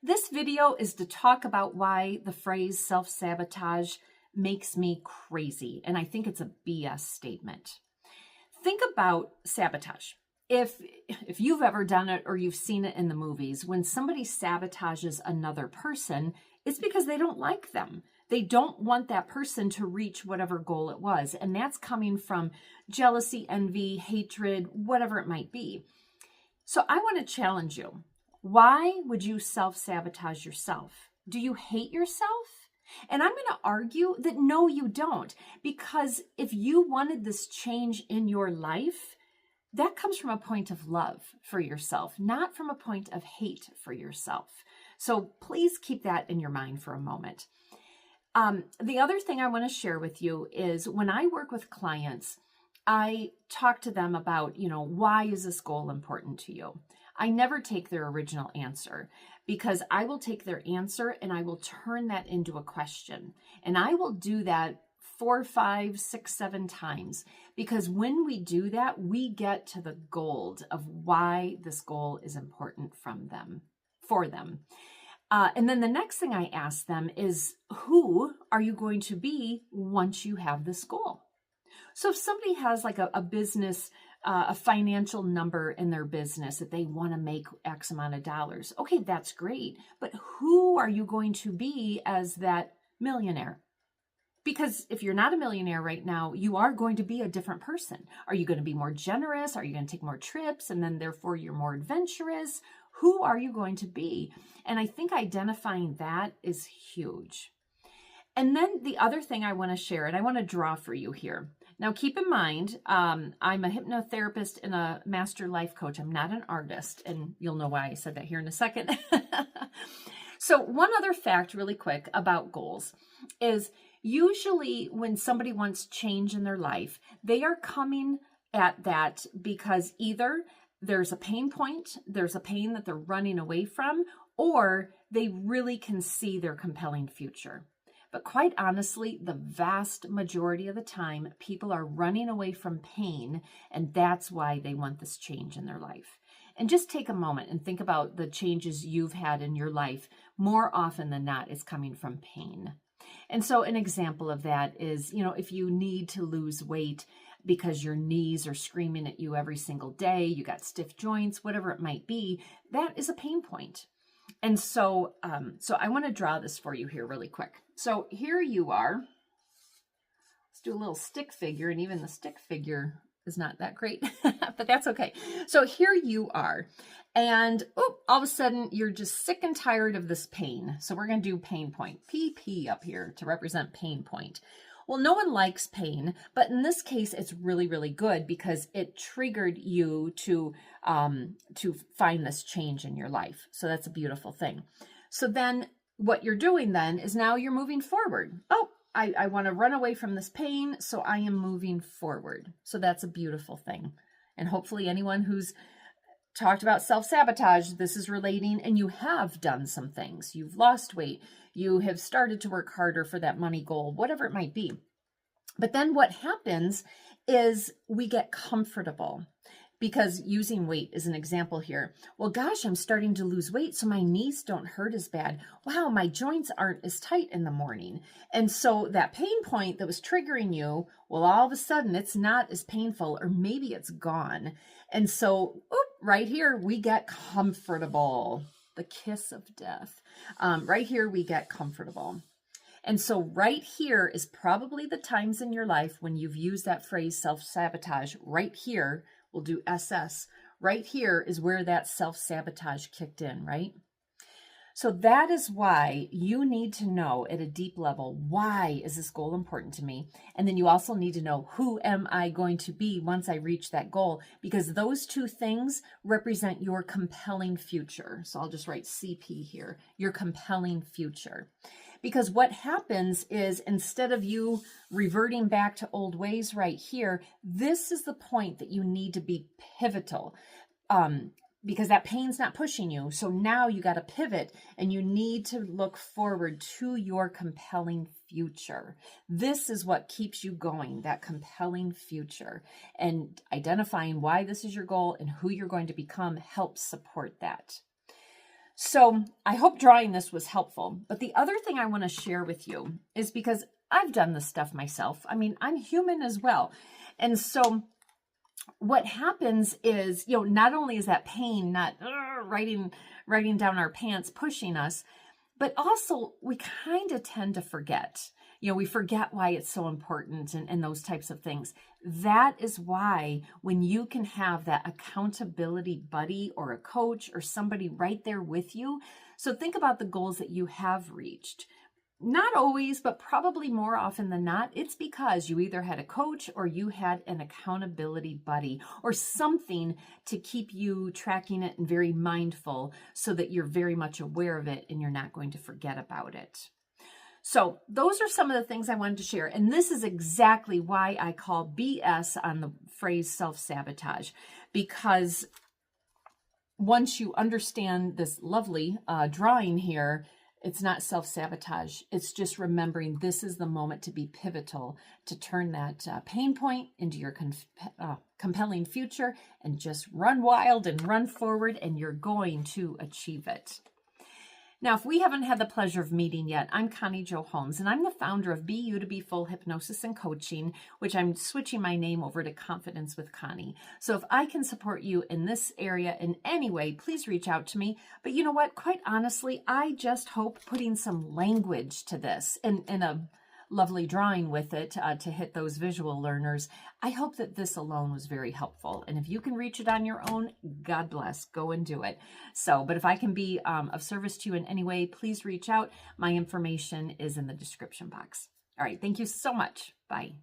This video is to talk about why the phrase self-sabotage makes me crazy, and I think it's a BS statement. Think about sabotage. If you've ever done it or you've seen it in the movies, when somebody sabotages another person, it's because they don't like them. They don't want that person to reach whatever goal it was, and that's coming from jealousy, envy, hatred, whatever it might be. So I want to challenge you. Why would you self-sabotage yourself? Do you hate yourself? And I'm going to argue that no, you don't. Because if you wanted this change in your life, that comes from a point of love for yourself, not from a point of hate for yourself. So please keep that in your mind for a moment. The other thing I want to share with you is when I work with clients, I talk to them about, why is this goal important to you? I never take their original answer because I will take their answer and I will turn that into a question. And I will do that 4, 5, 6, 7 times because when we do that, we get to the gold of why this goal is important for them. And then the next thing I ask them is, who are you going to be once you have this goal? So if somebody has like a business, a financial number in their business that they want to make X amount of dollars, okay, that's great. But who are you going to be as that millionaire? Because if you're not a millionaire right now, you are going to be a different person. Are you going to be more generous? Are you going to take more trips? And then therefore you're more adventurous? Who are you going to be? And I think identifying that is huge. And then the other thing I want to share, and I want to draw for you here. Now, keep in mind, I'm a hypnotherapist and a master life coach. I'm not an artist, and you'll know why I said that here in a second. So one other fact really quick about goals is usually when somebody wants change in their life, they are coming at that because either there's a pain point, there's a pain that they're running away from, or they really can see their compelling future. But quite honestly, the vast majority of the time, people are running away from pain, and that's why they want this change in their life. And just take a moment and think about the changes you've had in your life. More often than not, it's coming from pain. And so an example of that is, if you need to lose weight because your knees are screaming at you every single day, you got stiff joints, whatever it might be, that is a pain point. And so I want to draw this for you here really quick. So here you are. Let's do a little stick figure, and even the stick figure is not that great, but that's okay. So here you are, and all of a sudden you're just sick and tired of this pain. So we're going to do pain point, PP up here to represent pain point. Well, no one likes pain, but in this case, it's really, really good because it triggered you to find this change in your life. So that's a beautiful thing. So then what you're doing then is now you're moving forward. I want to run away from this pain, so I am moving forward. So that's a beautiful thing. And hopefully anyone who's talked about self-sabotage, this is relating, and you have done some things. You've lost weight. You have started to work harder for that money goal, whatever it might be. But then what happens is we get comfortable because using weight is an example here. Well, gosh, I'm starting to lose weight, so my knees don't hurt as bad. Wow, my joints aren't as tight in the morning. And so that pain point that was triggering you, well, all of a sudden it's not as painful, or maybe it's gone. And so right here, we get comfortable. The kiss of death. Right here, we get comfortable. And so right here is probably the times in your life when you've used that phrase self-sabotage. Right here, we'll do SS. Right here is where that self-sabotage kicked in, right? So that is why you need to know at a deep level, why is this goal important to me? And then you also need to know, who am I going to be once I reach that goal? Because those two things represent your compelling future. So I'll just write CP here, your compelling future. Because what happens is instead of you reverting back to old ways right here, this is the point that you need to be pivotal. Because that pain's not pushing you. So now you got to pivot and you need to look forward to your compelling future. This is what keeps you going, that compelling future. And identifying why this is your goal and who you're going to become helps support that. So I hope drawing this was helpful. But the other thing I want to share with you is because I've done this stuff myself. I mean, I'm human as well. And so what happens is, not only is that pain not riding down our pants, pushing us, but also we kind of tend to forget. We forget why it's so important and those types of things. That is why when you can have that accountability buddy or a coach or somebody right there with you. So think about the goals that you have reached. Not always, but probably more often than not, it's because you either had a coach or you had an accountability buddy or something to keep you tracking it and very mindful so that you're very much aware of it and you're not going to forget about it. So those are some of the things I wanted to share. And this is exactly why I call BS on the phrase self-sabotage, because once you understand this lovely drawing here, it's not self-sabotage. It's just remembering this is the moment to be pivotal, to turn that pain point into your compelling future and just run wild and run forward, and you're going to achieve it. Now, if we haven't had the pleasure of meeting yet, I'm Connie Jo Holmes, and I'm the founder of Be You to Be Full Hypnosis and Coaching, which I'm switching my name over to Confidence with Connie. So if I can support you in this area in any way, please reach out to me. But you know what? Quite honestly, I just hope putting some language to this and a lovely drawing with it to hit those visual learners. I hope that this alone was very helpful. And if you can reach it on your own, God bless, go and do it. So, but if I can be of service to you in any way, please reach out. My information is in the description box. All right. Thank you so much. Bye.